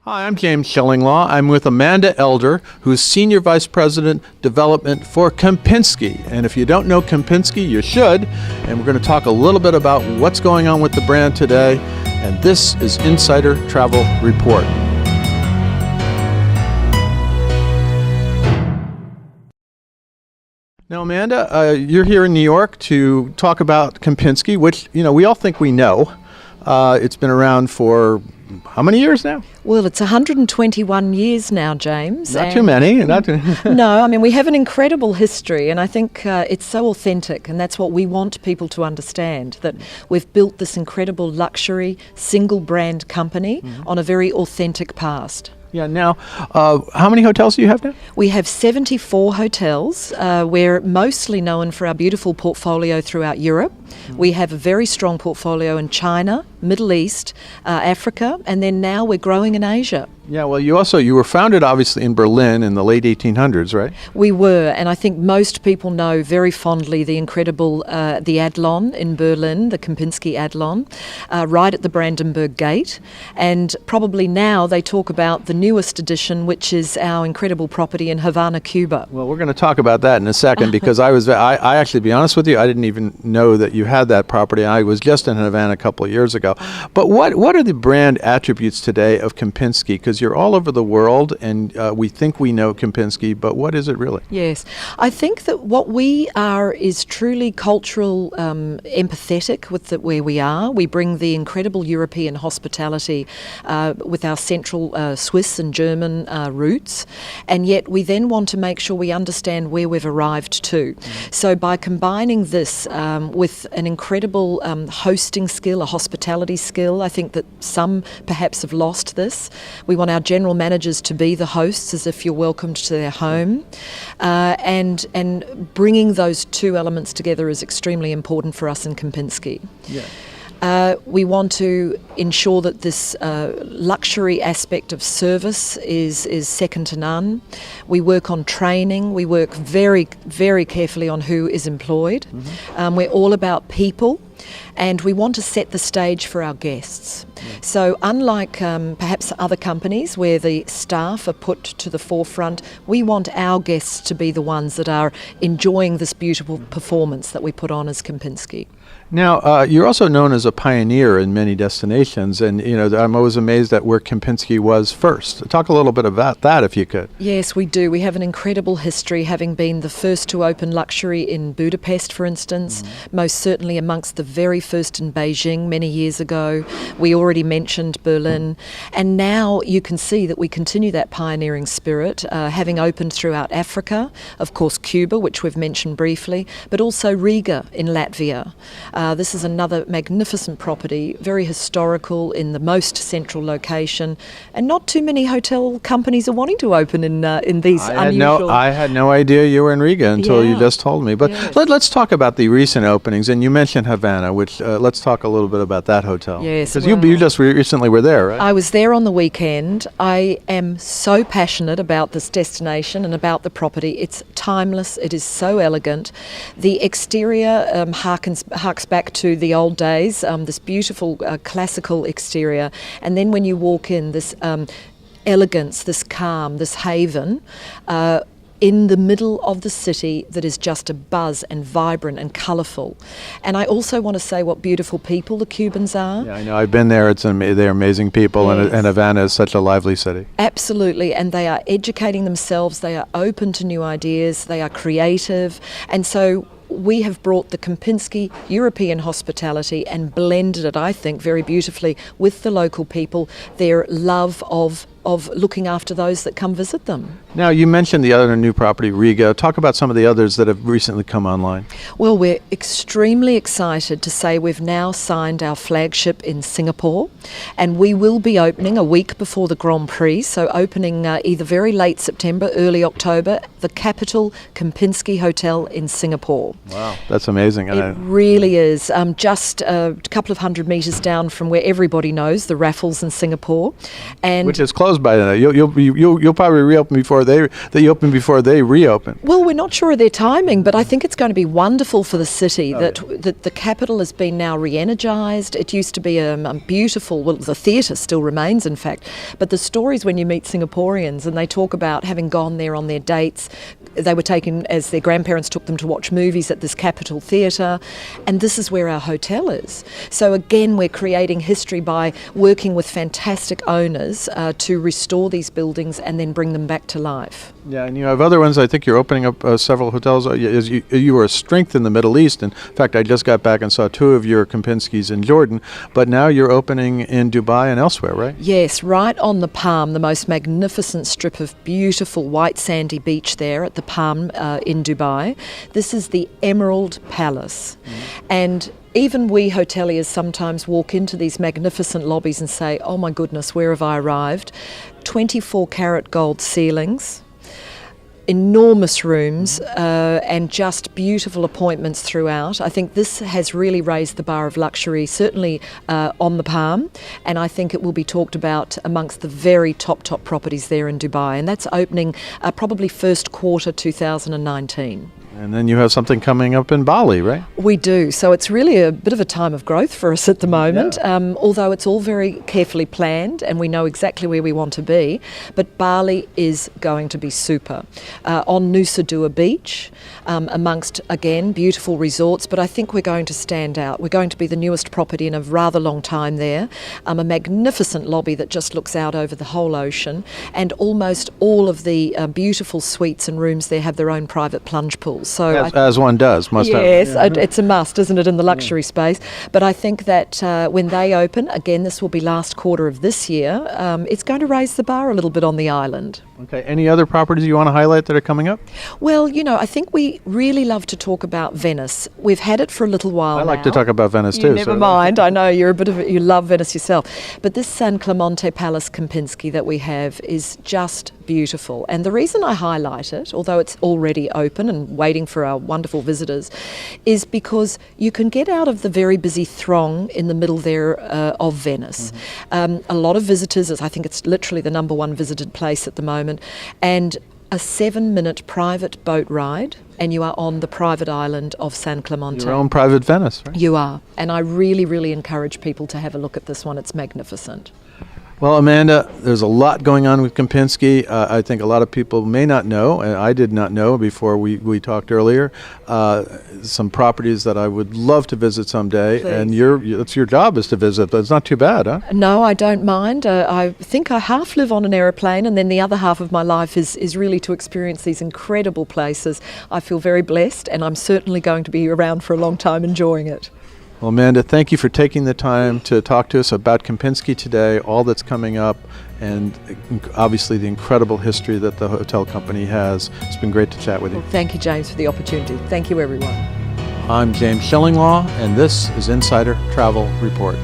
Hi, I'm James Shillinglaw. I'm with Amanda Elder, who's Senior Vice President Development for Kempinski. And if you don't know Kempinski, you should. And we're going to talk a little bit about what's going on with the brand today. And this is Insider Travel Report. Now, Amanda, you're here in New York to talk about Kempinski, which, we all think we know. It's been around for how many years now? Well, it's 121 years now, James. Not too many. No, we have an incredible history, and I think it's so authentic, and that's what we want people to understand, that we've built this incredible luxury, single-brand company on a very authentic past. Yeah, now, how many hotels do you have now? We have 74 hotels. We're mostly known for our beautiful portfolio throughout Europe. We have a very strong portfolio in China, Middle East, Africa, and then now we're growing in Asia. Yeah, well, you were founded obviously in Berlin in the late 1800s, right? We were, and I think most people know very fondly the incredible, the Adlon in Berlin, the Kempinski Adlon, right at the Brandenburg Gate. And probably now they talk about the newest addition, which is our incredible property in Havana, Cuba. Well, we're going to talk about that in a second because I actually, to be honest with you, I didn't even know that you had that property. I was just in Havana a couple of years ago. But what are the brand attributes today of Kempinski? Because you're all over the world, and we think we know Kempinski, but what is it really? Yes, I think that what we are is truly cultural, empathetic with where we are. We bring the incredible European hospitality with our central Swiss and German roots, and yet we then want to make sure we understand where we've arrived to. So by combining this with an incredible hosting skill, a hospitality skill, I think that some perhaps have lost this. We want our general managers to be the hosts as if you're welcomed to their home, and bringing those two elements together is extremely important for us in Kempinski. Yeah. We want to ensure that this luxury aspect of service is second to none. We work on training. We work very, very carefully on who is employed. We're all about people, and we want to set the stage for our guests. So unlike perhaps other companies where the staff are put to the forefront, we want our guests to be the ones that are enjoying this beautiful performance that we put on as Kempinski. Now, you're also known as a pioneer in many destinations, and I'm always amazed at where Kempinski was first. Talk a little bit about that, if you could. Yes, we do. We have an incredible history, having been the first to open luxury in Budapest, for instance, most certainly amongst the very first in Beijing many years ago. We already mentioned Berlin, and now you can see that we continue that pioneering spirit, having opened throughout Africa, of course Cuba, which we've mentioned briefly, but also Riga in Latvia. This is another magnificent property, very historical in the most central location, and not too many hotel companies are wanting to open in these unusual... I had no idea you were in Riga until you just told me. But let's talk about the recent openings, and you mentioned Havana, which let's talk a little bit about that hotel. Yes, because you just recently were there, right? I was there on the weekend. I am so passionate about this destination and about the property. It's timeless. It is so elegant. The exterior harks back to the old days, this beautiful classical exterior, and then when you walk in, this elegance, this calm, this haven in the middle of the city that is just a buzz and vibrant and colourful. And I also want to say what beautiful people the Cubans are. Yeah, I know. I've been there. They're amazing people, yes. and Havana is such a lively city. Absolutely, and they are educating themselves. They are open to new ideas. They are creative, and so we have brought the Kempinski European hospitality and blended it, I think, very beautifully with the local people, their love of looking after those that come visit them. Now, you mentioned the other new property, Riga. Talk about some of the others that have recently come online. Well, we're extremely excited to say we've now signed our flagship in Singapore, and we will be opening a week before the Grand Prix, so opening either very late September, early October, the Capital Kempinski Hotel in Singapore. Wow, that's amazing. It really is. Just a couple of hundred metres down from where everybody knows, the Raffles in Singapore. Which is closed, closed by then. You'll probably reopen before they open before they reopen. Well, we're not sure of their timing, but I think it's going to be wonderful for the city that the capital has been now re-energised. It used to be a beautiful, well, the theatre still remains, in fact, but the stories when you meet Singaporeans and they talk about having gone there on their dates, they were taken as their grandparents took them to watch movies at this Capitol Theatre, and this is where our hotel is. So again, we're creating history by working with fantastic owners to restore these buildings and then bring them back to life. Yeah, and you have other ones. I think you're opening up several hotels. You were a strength in the Middle East. In fact, I just got back and saw 2 of your Kempinskis in Jordan, but now you're opening in Dubai and elsewhere, right? Yes, right on the Palm, the most magnificent strip of beautiful white sandy beach there at the Palm in Dubai. This is the Emerald Palace. And even we hoteliers sometimes walk into these magnificent lobbies and say, oh my goodness, where have I arrived? 24-carat gold ceilings, enormous rooms, and just beautiful appointments throughout. I think this has really raised the bar of luxury, certainly on the Palm, and I think it will be talked about amongst the very top properties there in Dubai, and that's opening probably first quarter 2019. And then you have something coming up in Bali, right? We do. So it's really a bit of a time of growth for us at the moment, although it's all very carefully planned and we know exactly where we want to be. But Bali is going to be super. On Nusa Dua Beach, amongst, again, beautiful resorts, but I think we're going to stand out. We're going to be the newest property in a rather long time there. A magnificent lobby that just looks out over the whole ocean, and almost all of the beautiful suites and rooms there have their own private plunge pools. So as one does, must have. Yes, it's a must, isn't it, in the luxury space? But I think that when they open, again, this will be last quarter of this year, it's going to raise the bar a little bit on the island. Okay. Any other properties you want to highlight that are coming up? Well, I think we really love to talk about Venice. We've had it for a little while I like now. to talk about Venice too. Never mind. I know you're you love Venice yourself. But this San Clemente Palace Kempinski that we have is just beautiful. And the reason I highlight it, although it's already open and waiting for our wonderful visitors, is because you can get out of the very busy throng in the middle there of Venice. A lot of visitors, I think it's literally the #1 visited place at the moment, and a 7-minute private boat ride, and you are on the private island of San Clemente. Your own private Venice, right? You are. And I really, really encourage people to have a look at this one. It's magnificent. Well, Amanda, there's a lot going on with Kempinski. I think a lot of people may not know, and I did not know before we talked earlier, some properties that I would love to visit someday. Please. And it's your job is to visit, but it's not too bad, huh? No, I don't mind. I think I half live on an aeroplane, and then the other half of my life is really to experience these incredible places. I feel very blessed, and I'm certainly going to be around for a long time enjoying it. Well, Amanda, thank you for taking the time to talk to us about Kempinski today, all that's coming up, and obviously the incredible history that the hotel company has. It's been great to chat with you. Well, thank you, James, for the opportunity. Thank you, everyone. I'm James Shillinglaw, and this is Insider Travel Report.